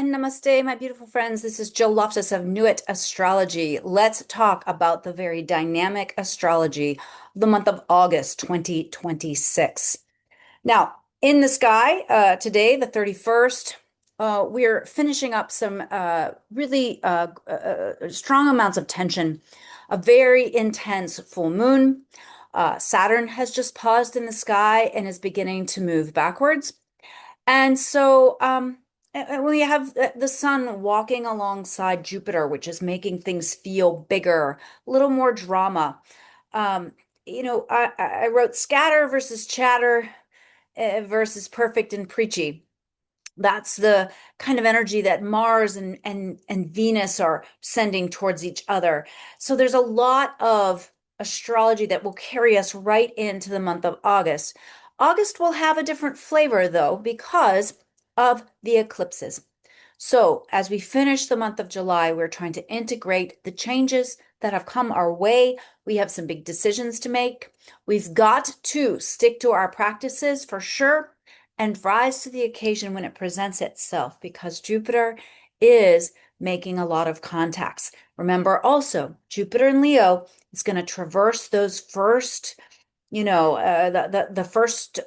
Namaste, my beautiful friends. This is Jill Loftus of Nuit Astrology. Let's talk about the very dynamic astrology of the month of August 2026. Now, in the sky, today, the 31st, we're finishing up some really strong amounts of tension, a very intense full moon. Saturn has just paused in the sky and is beginning to move backwards. And so we have the sun walking alongside Jupiter, which is making things feel bigger, a little more drama. Um, I wrote scatter versus chatter versus perfect and preachy. That's the kind of energy that Mars and Venus are sending towards each other. So there's a lot of astrology that will carry us right into the month of August. August will have a different flavor though because of the eclipses. So as we finish the month of July, we're trying to integrate the changes that have come our way. We have some big decisions to make. We've got to stick to our practices for sure and rise to the occasion when it presents itself because Jupiter is making a lot of contacts. Remember also, Jupiter in Leo is going to traverse those first, the first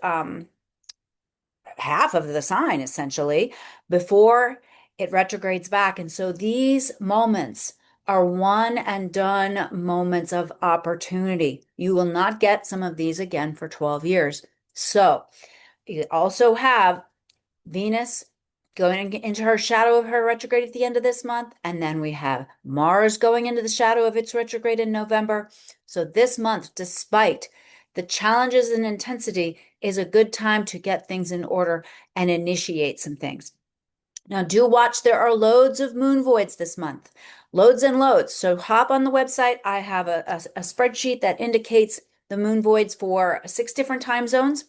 half of the sign essentially before it retrogrades back. And so these moments are one and done moments of opportunity. You will not get some of these again for 12 years. So you also have Venus going into her shadow of her retrograde at the end of this month. And then we have Mars going into the shadow of its retrograde in November. So this month, despite the challenges and intensity, is a good time to get things in order and initiate some things. Now, do watch. There are loads of moon voids this month, loads and loads. So hop on the website. I have a spreadsheet that indicates the moon voids for 6 different time zones.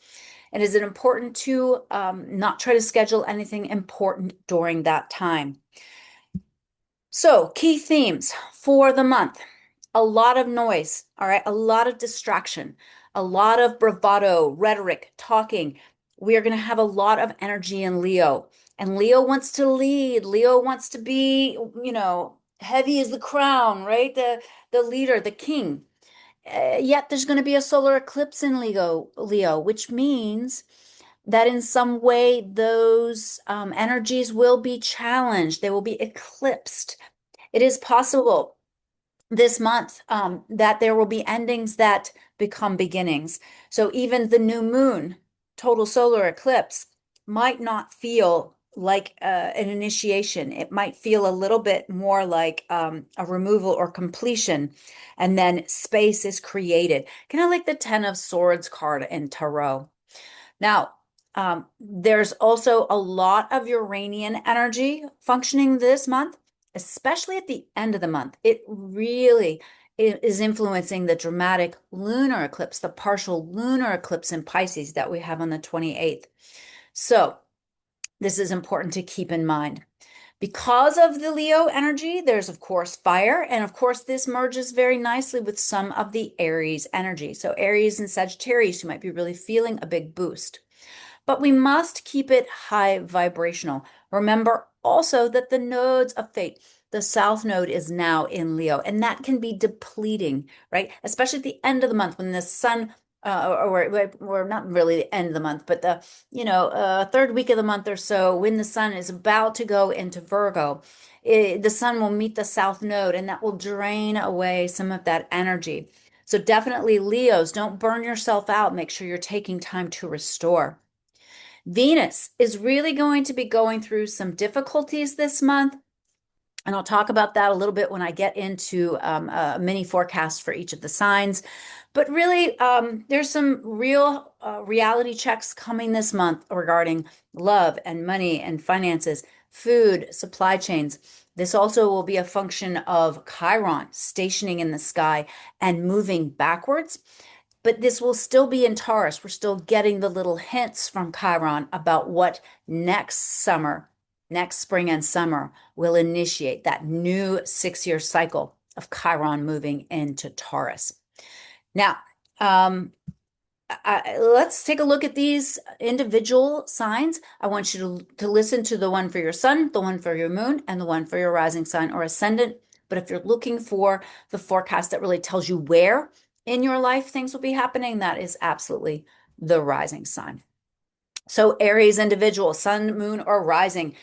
And is it important to not try to schedule anything important during that time? So key themes for the month. A lot of noise, all right? A lot of distraction, a lot of bravado, rhetoric, talking. We are going to have a lot of energy in Leo. And Leo wants to lead. Leo wants to be, heavy as the crown, right? The leader, the king. Yet there's going to be a solar eclipse in Leo, which means that in some way those energies will be challenged. They will be eclipsed. It is possible this month that there will be endings that become beginnings. So even the new moon, total solar eclipse, might not feel like an initiation. It might feel a little bit more like a removal or completion, and then space is created. Kind of like the Ten of Swords card in Tarot. Now, there's also a lot of Uranian energy functioning this month, especially at the end of the month. It really is influencing the dramatic lunar eclipse, the partial lunar eclipse in Pisces that we have on the 28th. So this is important to keep in mind. Because of the Leo energy, there's of course fire, and of course this merges very nicely with some of the Aries energy. So Aries and Sagittarius, you might be really feeling a big boost. But we must keep it high vibrational. Remember also that the nodes of fate, the South Node is now in Leo, and that can be depleting, right? Especially at the end of the month when the sun, or not really the end of the month, but the, third week of the month or so, when the sun is about to go into Virgo, the sun will meet the South Node, and that will drain away some of that energy. So definitely Leos, don't burn yourself out. Make sure you're taking time to restore. Venus is really going to be going through some difficulties this month. And I'll talk about that a little bit when I get into a mini forecast for each of the signs. But really, there's some real reality checks coming this month regarding love and money and finances, food, supply chains. This also will be a function of Chiron stationing in the sky and moving backwards. But this will still be in Taurus. We're still getting the little hints from Chiron about what next summer, next spring and summer will initiate that new 6-year cycle of Chiron moving into Taurus. Now, let's take a look at these individual signs. I want you to listen to the one for your sun, the one for your moon, and the one for your rising sign or ascendant. But if you're looking for the forecast that really tells you where in your life things will be happening, that is absolutely the rising sign. So Aries individual, sun, moon, or rising,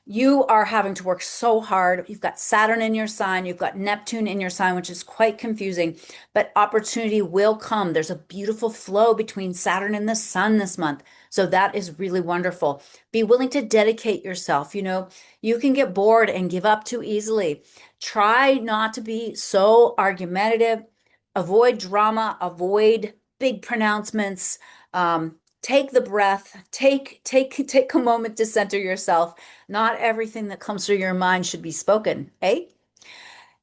you are having to work so hard. You've got Saturn in your sign, you've got Neptune in your sign, which is quite confusing, but opportunity will come. There's a beautiful flow between Saturn and the sun this month. So that is really wonderful. Be willing to dedicate yourself. You can get bored and give up too easily. Try not to be so argumentative. Avoid drama, avoid big pronouncements. Take the breath, take a moment to center yourself. Not everything that comes through your mind should be spoken, eh?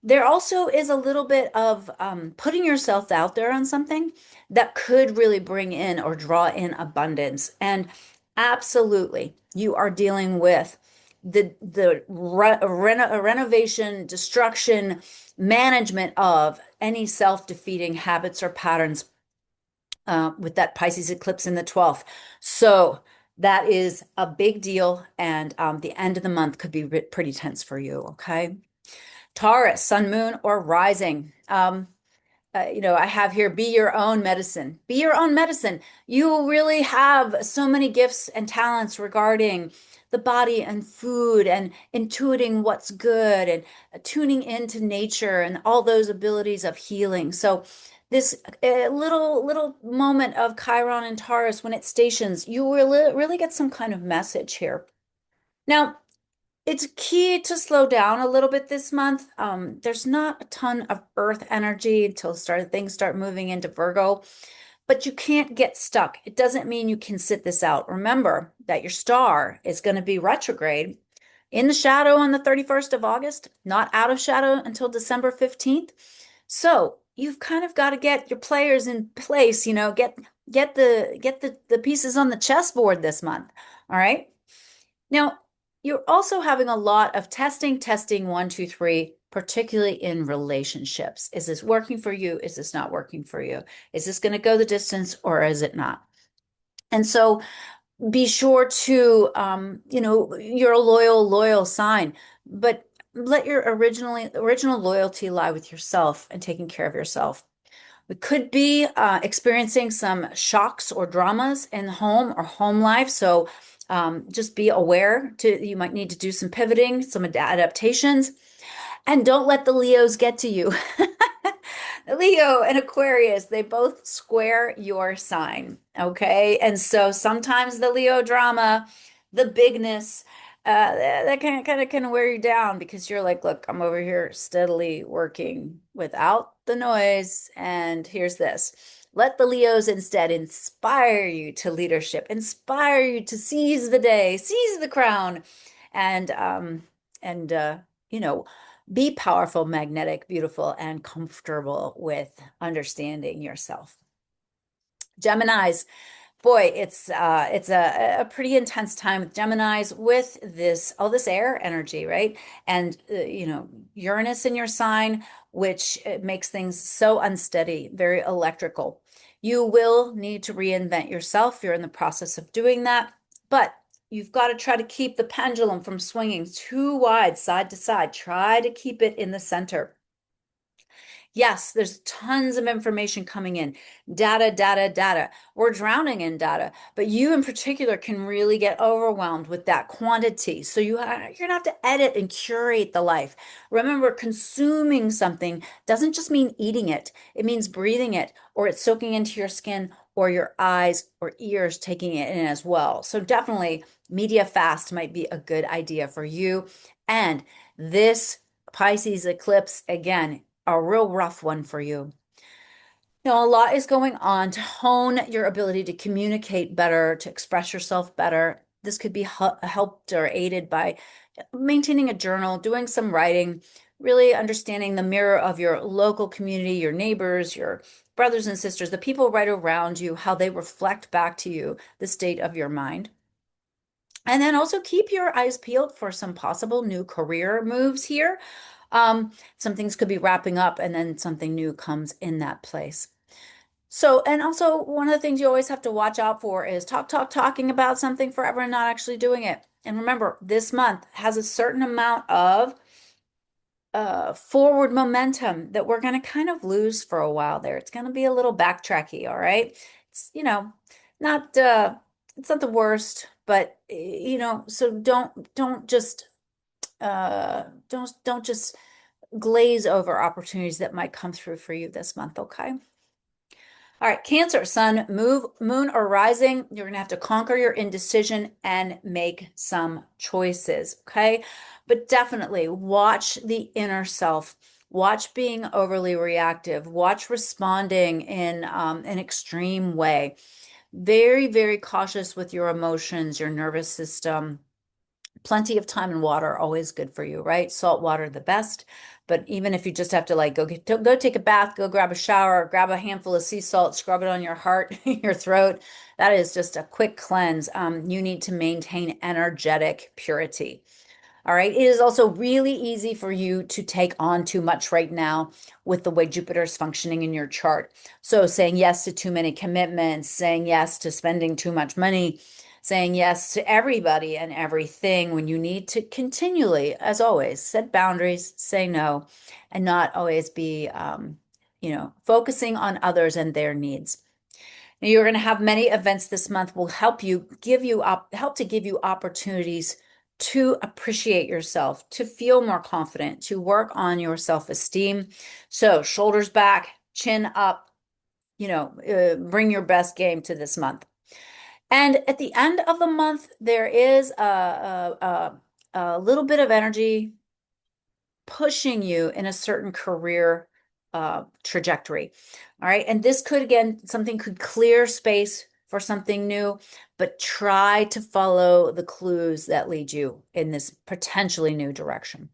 There also is a little bit of putting yourself out there on something that could really bring in or draw in abundance. And absolutely, you are dealing with the renovation, destruction, management of any self-defeating habits or patterns with that Pisces eclipse in the 12th. So that is a big deal. And the end of the month could be pretty tense for you. Okay. Taurus, sun, moon, or rising. I have here, be your own medicine. Be your own medicine. You really have so many gifts and talents regarding the body and food and intuiting what's good and tuning into nature and all those abilities of healing. So this little moment of Chiron and Taurus, when it stations, you will really get some kind of message here. Now, it's key to slow down a little bit this month. There's not a ton of Earth energy until things start moving into Virgo, but you can't get stuck. It doesn't mean you can sit this out. Remember that your star is going to be retrograde in the shadow on the 31st of August, not out of shadow until December 15th. So you've kind of got to get your players in place, get the pieces on the chessboard this month. All right. Now, you're also having a lot of testing, one, two, three, particularly in relationships. Is this working for you? Is this not working for you? Is this going to go the distance or is it not? And so be sure to, you're a loyal sign, but let your original loyalty lie with yourself and taking care of yourself. We could be experiencing some shocks or dramas in home or home life. So just be aware you might need to do some pivoting, some adaptations, and don't let the Leos get to you. Leo and Aquarius, they both square your sign, okay? And so sometimes the Leo drama, the bigness, that kind of can wear you down because you're like, look, I'm over here steadily working without the noise, and here's this. Let the Leos instead inspire you to leadership, inspire you to seize the day, seize the crown, and and you know, be powerful, magnetic, beautiful, and comfortable with understanding yourself. Geminis, boy, it's a pretty intense time with Geminis with all this air energy, right? And Uranus in your sign, which makes things so unsteady, very electrical. You will need to reinvent yourself. You're in the process of doing that, but you've got to try to keep the pendulum from swinging too wide, side to side. Try to keep it in the center. Yes, there's tons of information coming in. Data. We're drowning in data, but you in particular can really get overwhelmed with that quantity. So you're gonna have to edit and curate the life. Remember, consuming something doesn't just mean eating it. It means breathing it, or it's soaking into your skin, or your eyes or ears taking it in as well. So definitely media fast might be a good idea for you. And this Pisces eclipse, again, a real rough one for you. A lot is going on to hone your ability to communicate better, to express yourself better. This could be helped or aided by maintaining a journal, doing some writing, really understanding the mirror of your local community, your neighbors, your brothers and sisters, the people right around you, how they reflect back to you the state of your mind. And then also keep your eyes peeled for some possible new career moves here. Some things could be wrapping up and then something new comes in that place. So, and also one of the things you always have to watch out for is talking about something forever and not actually doing it. And remember, this month has a certain amount of forward momentum that we're going to kind of lose for a while there. It's going to be a little backtracky, all right? It's, not it's not the worst, but so don't just don't just glaze over opportunities that might come through for you this month, okay? All right, Cancer, Sun, Moon, or Rising, you're going to have to conquer your indecision and make some choices, okay? But definitely watch the inner self. Watch being overly reactive. Watch responding in an extreme way. Very, very cautious with your emotions, your nervous system. Plenty of time and water, always good for you, right? Salt water, the best. But even if you just have to like go take a bath, go grab a shower, grab a handful of sea salt, scrub it on your heart, your throat, that is just a quick cleanse. You need to maintain energetic purity. All right. It is also really easy for you to take on too much right now with the way Jupiter is functioning in your chart. So saying yes to too many commitments, saying yes to spending too much money, saying yes to everybody and everything when you need to continually, as always, set boundaries, say no, and not always be, focusing on others and their needs. Now, you're going to have many events this month will help to give you opportunities to appreciate yourself, to feel more confident, to work on your self-esteem. So shoulders back, chin up, bring your best game to this month. And at the end of the month, there is a little bit of energy pushing you in a certain career trajectory. All right. And this could, again, something could clear space for something new, but try to follow the clues that lead you in this potentially new direction.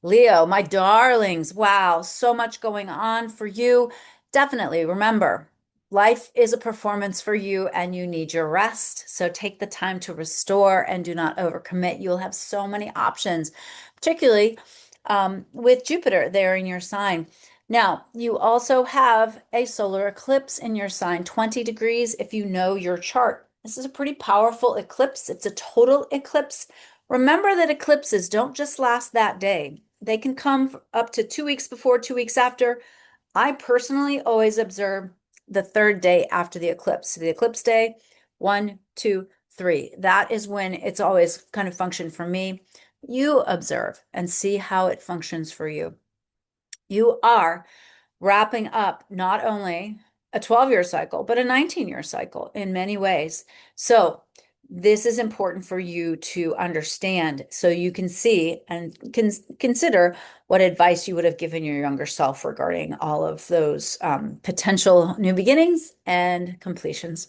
Leo, my darlings, wow, so much going on for you. Definitely remember, life is a performance for you and you need your rest. So take the time to restore and do not overcommit. You'll have so many options, particularly with Jupiter there in your sign. Now, you also have a solar eclipse in your sign, 20 degrees if you know your chart. This is a pretty powerful eclipse. It's a total eclipse. Remember that eclipses don't just last that day. They can come up to 2 weeks before, 2 weeks after. I personally always observe the third day after the eclipse. So the eclipse day, 1, 2, 3. That is when it's always kind of functioned for me. You observe and see how it functions for you. You are wrapping up not only a 12-year cycle, but a 19-year cycle in many ways. So this is important for you to understand so you can see and consider what advice you would have given your younger self regarding all of those potential new beginnings and completions.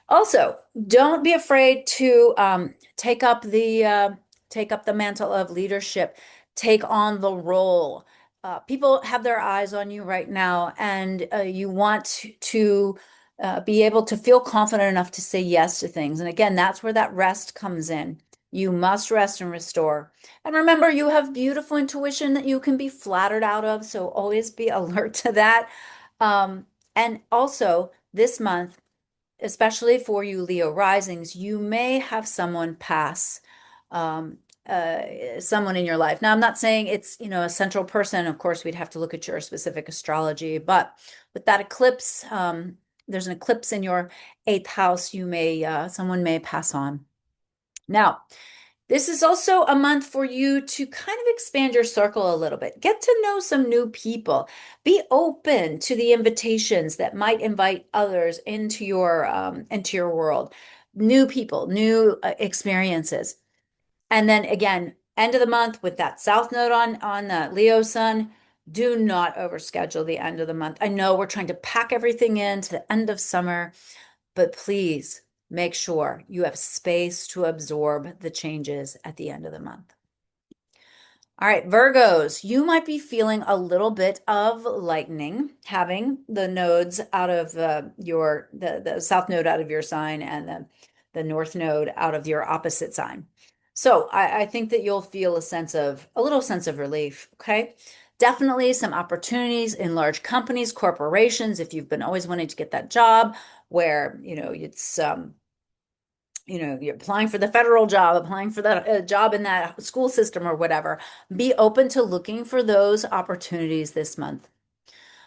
Also, don't be afraid to take up the mantle of leadership, take on the role. People have their eyes on you right now, and you want to be able to feel confident enough to say yes to things. And again, that's where that rest comes in. You must rest and restore. And remember, you have beautiful intuition that you can be flattered out of, so always be alert to that. And also, this month, especially for you Leo risings, you may have someone pass, um, someone in your life. Now, I'm not saying it's, a central person. Of course, we'd have to look at your specific astrology, but with that eclipse, there's an eclipse in your eighth house. Someone may pass on. Now, this is also a month for you to kind of expand your circle a little bit. Get to know some new people. Be open to the invitations that might invite others into your world. New people, new experiences. And then again, end of the month with that south node on Leo sun. Do not overschedule the end of the month. I know we're trying to pack everything in to the end of summer, but please make sure you have space to absorb the changes at the end of the month. All right, Virgos, you might be feeling a little bit of lightning, having the nodes out of the south node out of your sign and the north node out of your opposite sign. So I think that you'll feel a little sense of relief, okay? Definitely some opportunities in large companies, corporations, if you've been always wanting to get that job where, you're applying for the federal job, applying for that job in that school system or whatever. Be open to looking for those opportunities this month.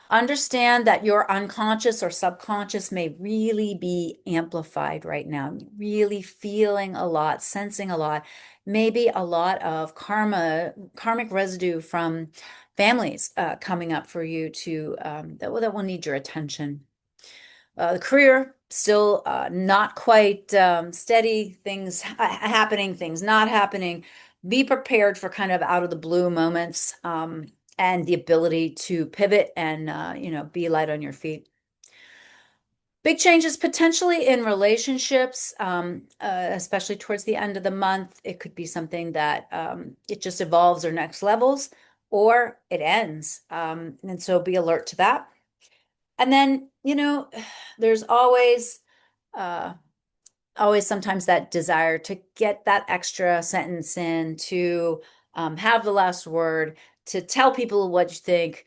Understand that your unconscious or subconscious may really be amplified right now, really feeling a lot, sensing a lot, maybe a lot of karmic residue from families coming up for you that will need your attention. The career still not quite steady, things happening, things not happening. Be prepared for kind of out of the blue moments and the ability to pivot and be light on your feet. Big changes potentially in relationships, especially towards the end of the month. It could be something that it just evolves or next levels, or it ends. And so be alert to that. And then, there's uh, always sometimes that desire to get that extra sentence in, to have the last word, to tell people what you think.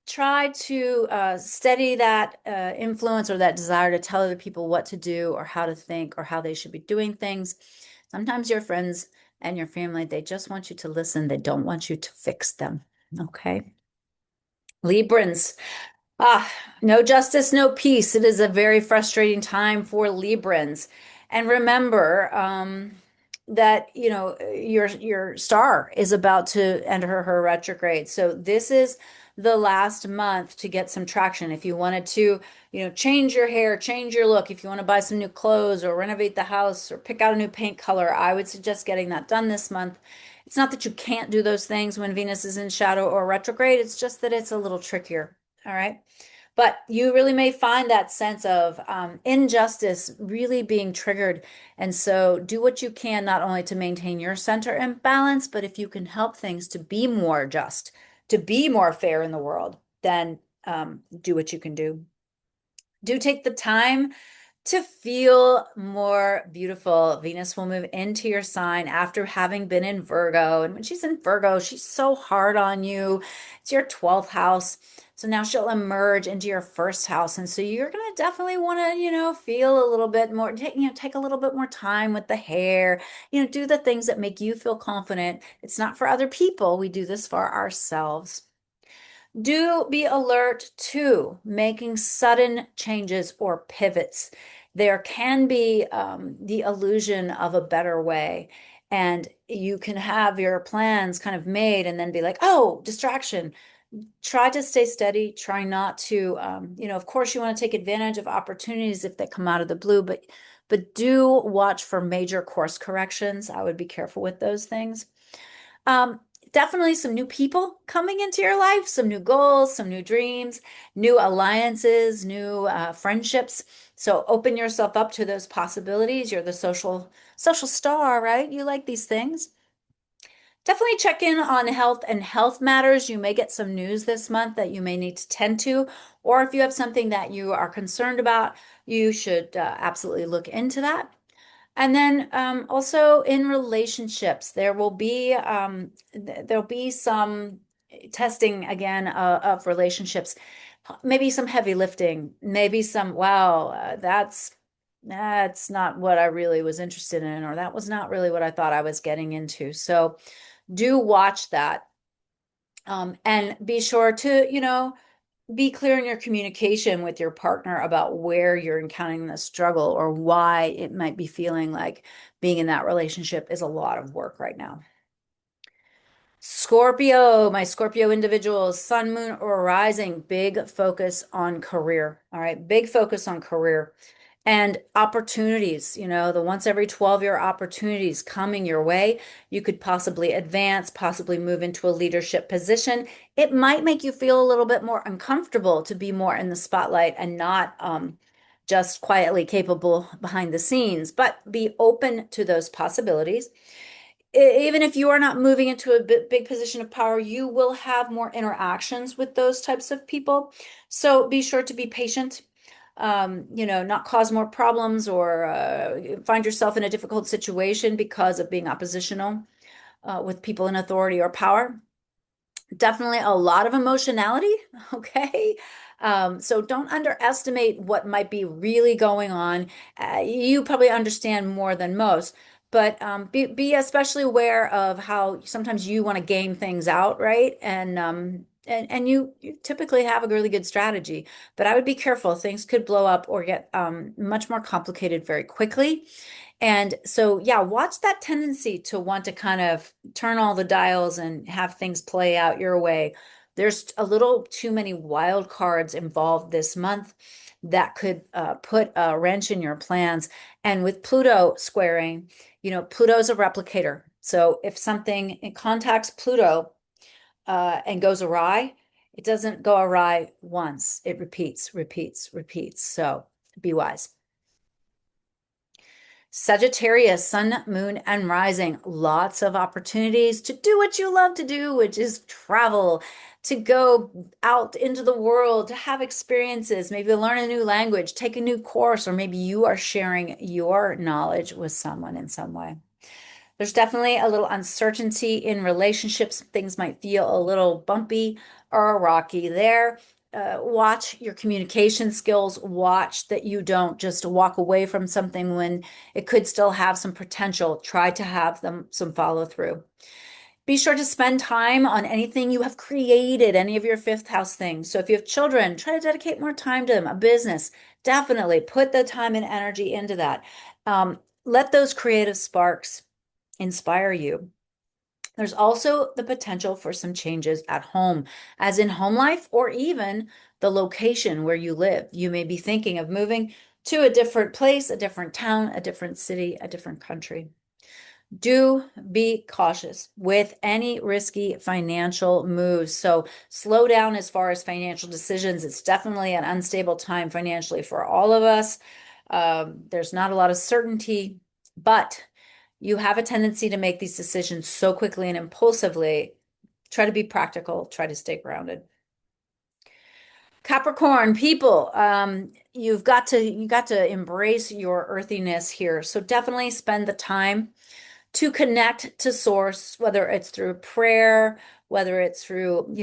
Try to steady that influence or that desire to tell other people what to do or how to think or how they should be doing things. Sometimes your friends and your family, they just want you to listen. They don't want you to fix them. Okay. Librans. Ah, no justice, no peace. It is a very frustrating time for Librans. And remember, that, your star is about to enter her retrograde. So this is the last month to get some traction. If you wanted to, change your hair, change your look, if you want to buy some new clothes or renovate the house or pick out a new paint color, I would suggest getting that done this month. It's not that you can't do those things when Venus is in shadow or retrograde. It's just that it's a little trickier. All right. But you really may find that sense of injustice really being triggered. And so do what you can, not only to maintain your center and balance, but if you can help things to be more just, to be more fair in the world, then do what you can do. Do take the time to feel more beautiful. Venus will move into your sign after having been in Virgo. And when she's in Virgo, she's so hard on you. It's your 12th house. So now she'll emerge into your first house. And so you're going to definitely want to, feel a little bit more, take a little bit more time with the hair, do the things that make you feel confident. It's not for other people. We do this for ourselves. Do be alert to making sudden changes or pivots. There can be the illusion of a better way, and you can have your plans kind of made and then be like, oh, distraction. Try to stay steady. Try not to, of course, you want to take advantage of opportunities if they come out of the blue, but do watch for major course corrections. I would be careful with those things. Um, Definitely some new people coming into your life, some new goals, some new dreams, new alliances, new friendships. So open yourself up to those possibilities. You're the social star, right? You like these things. Definitely check in on health and health matters. You may get some news this month that you may need to tend to, or if you have something that you are concerned about, you should absolutely look into that. And then also in relationships, there'll be some testing again of relationships, maybe some heavy lifting, maybe some, wow, that's not what I really was interested in, or that was not really what I thought I was getting into. So do watch that. And be sure to, be clear in your communication with your partner about where you're encountering the struggle or why it might be feeling like being in that relationship is a lot of work right now. Scorpio, my Scorpio individuals, sun, moon, or rising, big focus on career. All right, big focus on career and opportunities, the once every 12-year opportunities coming your way. You could possibly advance, possibly move into a leadership position. It might make you feel a little bit more uncomfortable to be more in the spotlight and not just quietly capable behind the scenes, but be open to those possibilities. Even if you are not moving into a big position of power, you will have more interactions with those types of people. So be sure to be patient, not cause more problems or find yourself in a difficult situation because of being oppositional with people in authority or power. Definitely a lot of emotionality. Okay. So don't underestimate what might be really going on. You probably understand more than most, but be especially aware of how sometimes you want to game things out, right? And you typically have a really good strategy, but I would be careful. Things could blow up or get much more complicated very quickly. And so, yeah, watch that tendency to want to kind of turn all the dials and have things play out your way. There's a little too many wild cards involved this month that could put a wrench in your plans. And with Pluto squaring, Pluto's a replicator. So if something contacts Pluto and goes awry, it doesn't go awry once. It repeats, repeats, repeats. So be wise. Sagittarius, sun, moon, and rising. Lots of opportunities to do what you love to do, which is travel, to go out into the world, to have experiences, maybe learn a new language, take a new course, or maybe you are sharing your knowledge with someone in some way. There's definitely a little uncertainty in relationships. Things might feel a little bumpy or rocky there. Watch your communication skills. Watch that you don't just walk away from something when it could still have some potential. Try to have them some follow through. Be sure to spend time on anything you have created, any of your fifth house things. So if you have children, try to dedicate more time to them. A business, definitely put the time and energy into that. Let those creative sparks inspire you. There's also the potential for some changes at home, as in home life or even the location where you live. You may be thinking of moving to a different place, a different town, a different city, a different country. Do be cautious with any risky financial moves. So slow down as far as financial decisions. It's definitely an unstable time financially for all of us. There's not a lot of certainty, but you have a tendency to make these decisions so quickly and impulsively. Try to be practical, try to stay grounded. Capricorn people, you got to embrace your earthiness here. So definitely spend the time to connect to source, whether it's through prayer, whether it's through,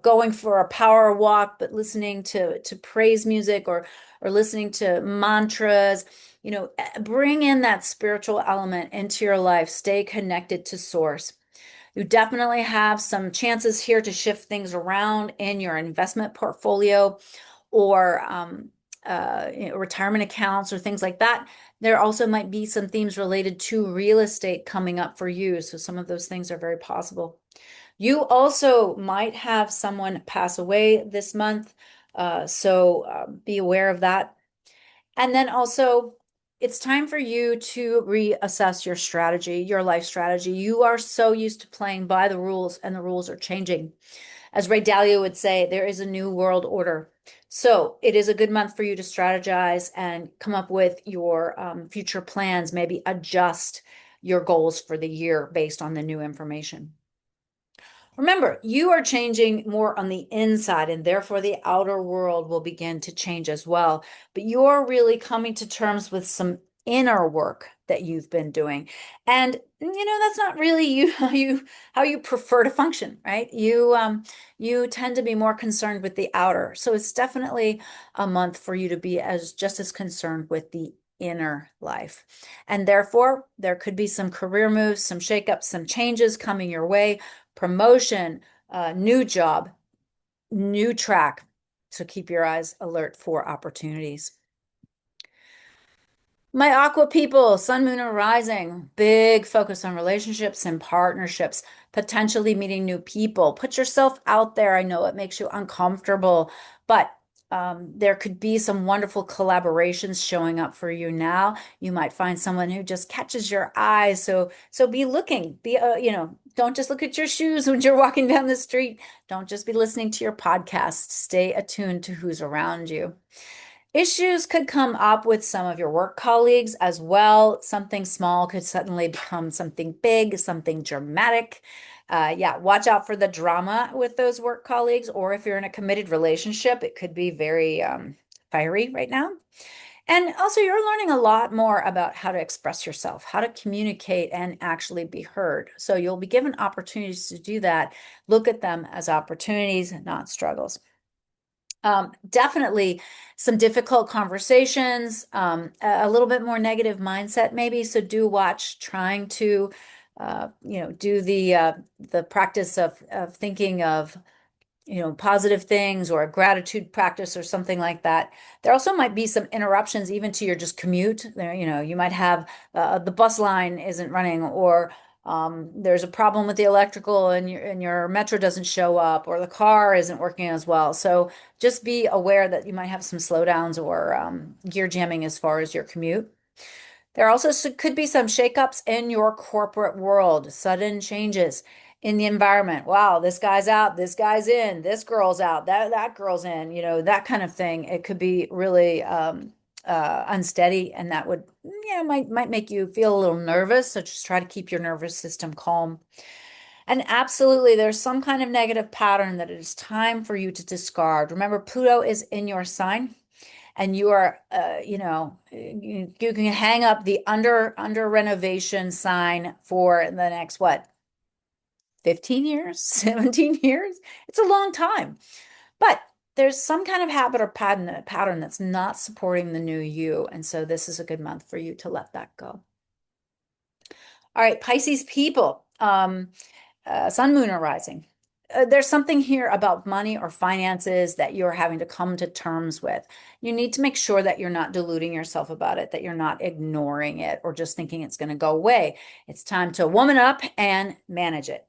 going for a power walk, but listening to praise music or listening to mantras, bring in that spiritual element into your life. Stay connected to source. You definitely have some chances here to shift things around in your investment portfolio or retirement accounts or things like that. There also might be some themes related to real estate coming up for you. So some of those things are very possible. You also might have someone pass away this month. So be aware of that. And then also, it's time for you to reassess your strategy, your life strategy. You are so used to playing by the rules, and the rules are changing. As Ray Dalio would say, there is a new world order. So it is a good month for you to strategize and come up with your future plans, maybe adjust your goals for the year based on the new information. Remember, you are changing more on the inside, and therefore the outer world will begin to change as well. But you're really coming to terms with some inner work that you've been doing. And that's not really how you prefer to function, right? You tend to be more concerned with the outer. So it's definitely a month for you to be just as concerned with the inner life. And therefore, there could be some career moves, some shakeups, some changes coming your way, promotion, new job, new track. So keep your eyes alert for opportunities. My aqua people, sun, moon, or rising, big focus on relationships and partnerships, potentially meeting new people. Put yourself out there. I know it makes you uncomfortable, but there could be some wonderful collaborations showing up for you now. You might find someone who just catches your eye. So be looking. Don't just look at your shoes when you're walking down the street. Don't just be listening to your podcast. Stay attuned to who's around you. Issues could come up with some of your work colleagues as well. Something small could suddenly become something big, something dramatic. Yeah, watch out for the drama with those work colleagues, or if you're in a committed relationship, it could be very fiery right now. And also, you're learning a lot more about how to express yourself, how to communicate and actually be heard. So you'll be given opportunities to do that. Look at them as opportunities, not struggles. Definitely some difficult conversations, a little bit more negative mindset maybe. So do watch trying to, do the practice of thinking of positive things or a gratitude practice or something like that. There also might be some interruptions even to your just commute. There, you might have the bus line isn't running, or there's a problem with the electrical and your metro doesn't show up, or the car isn't working as well. So just be aware that you might have some slowdowns or gear jamming as far as your commute. There also could be some shakeups in your corporate world, sudden changes in the environment. Wow, this guy's out, this guy's in, this girl's out, that girl's in, that kind of thing. It could be really unsteady, and that would, might make you feel a little nervous. So just try to keep your nervous system calm. And absolutely, there's some kind of negative pattern that it is time for you to discard. Remember, Pluto is in your sign, and you are, you can hang up the under renovation sign for the next what, 15 years, 17 years? It's a long time. But there's some kind of habit or pattern that's not supporting the new you. And so this is a good month for you to let that go. All right, Pisces people, sun, moon, or rising. There's something here about money or finances that you're having to come to terms with. You need to make sure that you're not deluding yourself about it, that you're not ignoring it or just thinking it's going to go away. It's time to woman up and manage it.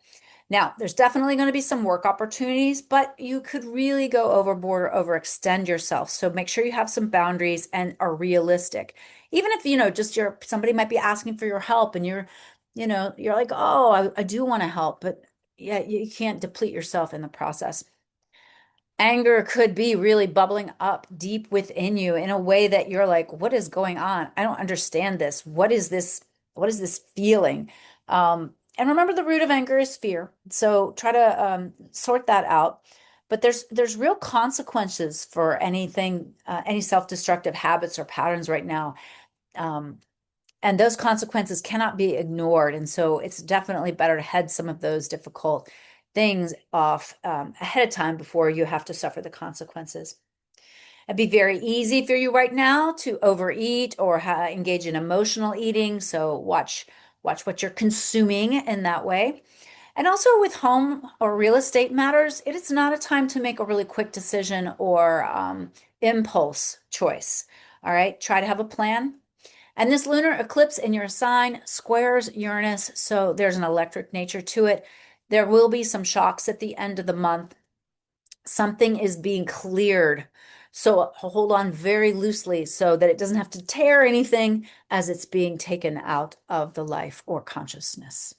Now, there's definitely going to be some work opportunities, but you could really go overboard or overextend yourself. So make sure you have some boundaries and are realistic. Even if, just somebody might be asking for your help and you're like, oh, I do want to help, but yeah, you can't deplete yourself in the process. Anger could be really bubbling up deep within you in a way that you're like, what is going on? I don't understand this. What is this? What is this feeling? And remember, the root of anger is fear. So try to sort that out. But there's real consequences for anything, any self-destructive habits or patterns right now. Um, and those consequences cannot be ignored. And so it's definitely better to head some of those difficult things off ahead of time before you have to suffer the consequences. It'd be very easy for you right now to overeat or engage in emotional eating. So watch what you're consuming in that way. And also with home or real estate matters, it is not a time to make a really quick decision or impulse choice. All right, try to have a plan. And this lunar eclipse in your sign squares Uranus, so there's an electric nature to it. There will be some shocks at the end of the month. Something is being cleared. So hold on very loosely so that it doesn't have to tear anything as it's being taken out of the life or consciousness.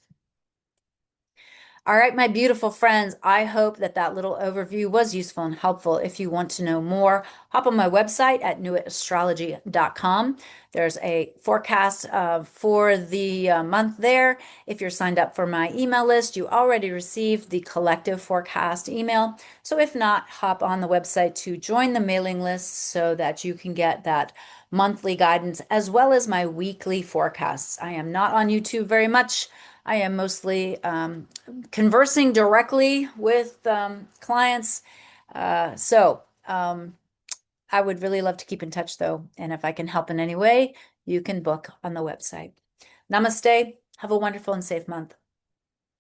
All right, my beautiful friends, I hope that little overview was useful and helpful. If you want to know more, hop on my website at nuitastrology.com. There's a forecast for the month there. If you're signed up for my email list, you already received the collective forecast email. So if not, hop on the website to join the mailing list so that you can get that monthly guidance as well as my weekly forecasts. I am not on YouTube very much. I am mostly conversing directly with clients. I would really love to keep in touch though. And if I can help in any way, you can book on the website. Namaste. Have a wonderful and safe month.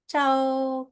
Ciao.